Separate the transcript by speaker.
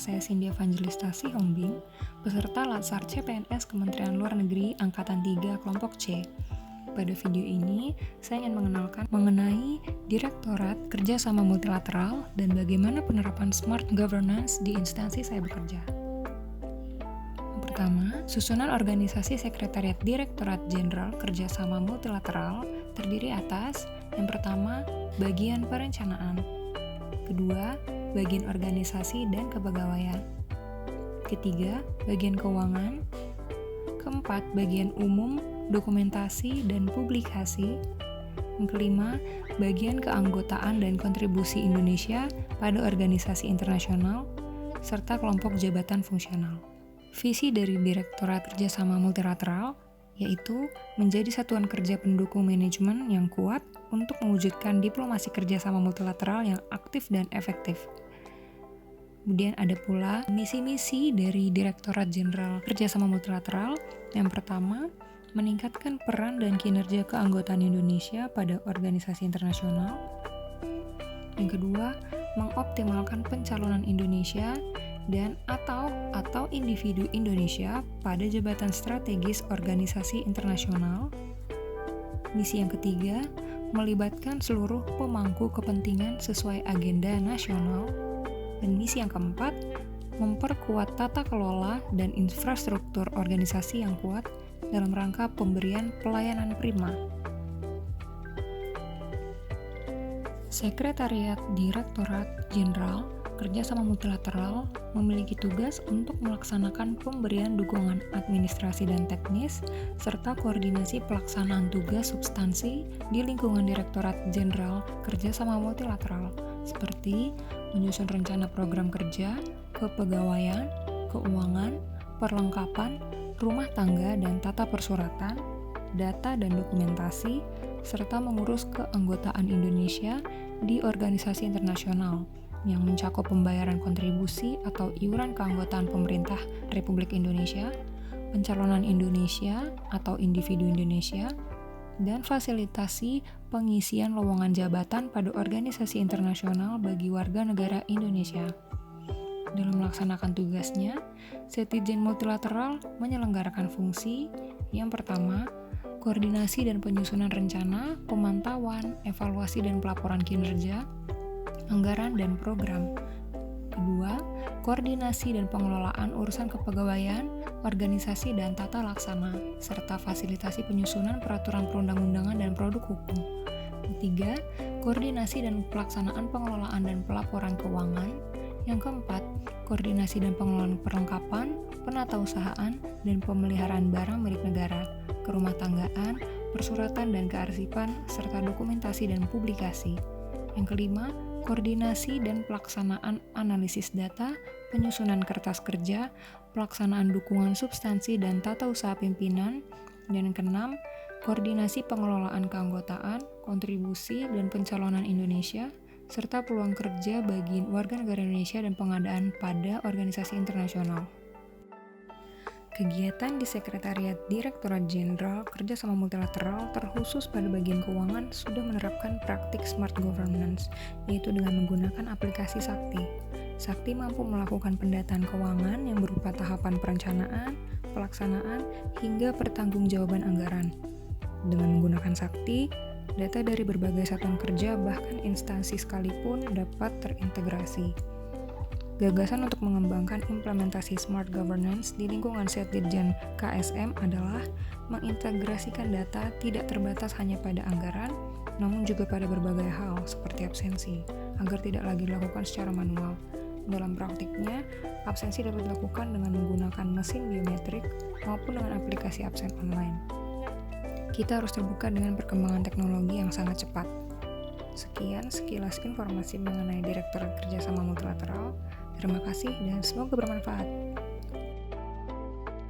Speaker 1: saya Cindy Evangelista Sihombing, peserta Latsar CPNS Kementerian Luar Negeri Angkatan 3 Kelompok C. Pada video ini, saya ingin mengenalkan mengenai Direktorat Kerjasama Multilateral dan bagaimana penerapan Smart Governance di instansi saya bekerja. Yang pertama, susunan organisasi Sekretariat Direktorat Jenderal Kerjasama Multilateral terdiri atas yang pertama, bagian perencanaan, kedua, bagian organisasi dan kepegawaian, ketiga, bagian keuangan, keempat, bagian umum, dokumentasi dan publikasi, yang kelima, bagian keanggotaan dan kontribusi Indonesia pada organisasi internasional, serta kelompok jabatan fungsional. Visi dari Direktorat Kerjasama Multilateral yaitu menjadi satuan kerja pendukung manajemen yang kuat untuk mewujudkan diplomasi kerjasama multilateral yang aktif dan efektif. Kemudian ada pula misi-misi dari Direktorat Jenderal Kerjasama Multilateral. Yang pertama, meningkatkan peran dan kinerja keanggotaan Indonesia pada organisasi internasional. Yang kedua, mengoptimalkan pencalonan Indonesia dan atau individu Indonesia pada jabatan strategis organisasi internasional. Misi yang ketiga, melibatkan seluruh pemangku kepentingan sesuai agenda nasional. Dan misi yang keempat, memperkuat tata kelola dan infrastruktur organisasi yang kuat dalam rangka pemberian pelayanan prima. Sekretariat Direktorat Jenderal Kerjasama Multilateral memiliki tugas untuk melaksanakan pemberian dukungan administrasi dan teknis, serta koordinasi pelaksanaan tugas substansi di lingkungan Direktorat Jenderal Kerjasama Multilateral, seperti menyusun rencana program kerja, kepegawaian, keuangan, perlengkapan, rumah tangga dan tata persuratan, data dan dokumentasi, serta mengurus keanggotaan Indonesia di organisasi internasional yang mencakup pembayaran kontribusi atau iuran keanggotaan pemerintah Republik Indonesia, pencalonan Indonesia atau individu Indonesia, dan fasilitasi pengisian lowongan jabatan pada organisasi internasional bagi warga negara Indonesia. Dalam melaksanakan tugasnya, Setjen Multilateral menyelenggarakan fungsi yang pertama, koordinasi dan penyusunan rencana, pemantauan, evaluasi dan pelaporan kinerja, anggaran dan program. Kedua, koordinasi dan pengelolaan urusan kepegawaian, organisasi dan tata laksana, serta fasilitasi penyusunan peraturan perundang-undangan dan produk hukum. Ketiga, koordinasi dan pelaksanaan pengelolaan dan pelaporan keuangan. Yang keempat, koordinasi dan pengelolaan perlengkapan, penatausahaan, dan pemeliharaan barang milik negara, kerumah tanggaan, persuratan dan kearsipan, serta dokumentasi dan publikasi. Yang kelima, koordinasi dan pelaksanaan analisis data, penyusunan kertas kerja, pelaksanaan dukungan substansi dan tata usaha pimpinan. Dan yang keenam, koordinasi pengelolaan keanggotaan, kontribusi dan pencalonan Indonesia, serta peluang kerja bagi warga negara Indonesia dan pengadaan pada organisasi internasional. Kegiatan di Sekretariat Direktorat Jenderal Kerjasama Multilateral terkhusus pada bagian keuangan sudah menerapkan praktik Smart Governance, yaitu dengan menggunakan aplikasi Sakti. Sakti mampu melakukan pendataan keuangan yang berupa tahapan perencanaan, pelaksanaan, hingga pertanggungjawaban anggaran. Dengan menggunakan Sakti, data dari berbagai satuan kerja bahkan instansi sekalipun dapat terintegrasi. Gagasan untuk mengembangkan implementasi Smart Governance di lingkungan Setjen KSM adalah mengintegrasikan data tidak terbatas hanya pada anggaran, namun juga pada berbagai hal seperti absensi, agar tidak lagi dilakukan secara manual. Dalam praktiknya, absensi dapat dilakukan dengan menggunakan mesin biometrik maupun dengan aplikasi absen online. Kita harus terbuka dengan perkembangan teknologi yang sangat cepat. Sekian sekilas informasi mengenai Direktorat Kerjasama Multilateral. Terima kasih dan semoga bermanfaat.